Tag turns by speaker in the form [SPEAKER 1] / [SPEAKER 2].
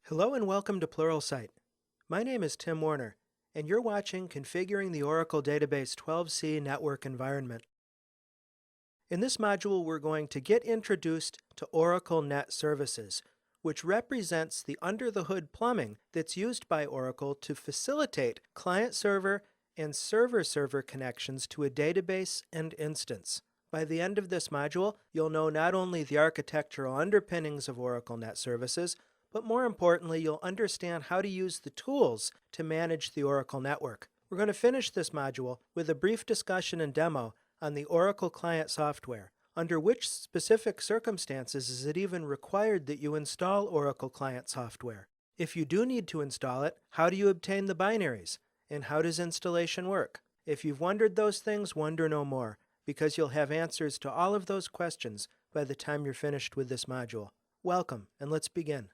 [SPEAKER 1] Hello and welcome to Pluralsight. My name is Tim Warner, and you're watching Configuring the Oracle Database 12c Network Environment. In this module, we're going to get introduced to Oracle Net Services, which represents the under-the-hood plumbing that's used by Oracle to facilitate client-server and server-server connections to a database and instance. By the end of this module, you'll know not only the architectural underpinnings of Oracle Net Services, but more importantly, you'll understand how to use the tools to manage the Oracle network. We're going to finish this module with a brief discussion and demo on the Oracle client software. Under which specific circumstances is it even required that you install Oracle client software? If you do need to install it, how do you obtain the binaries? And how does installation work? If you've wondered those things, wonder no more, because you'll have answers to all of those questions by the time you're finished with this module. Welcome, and let's begin.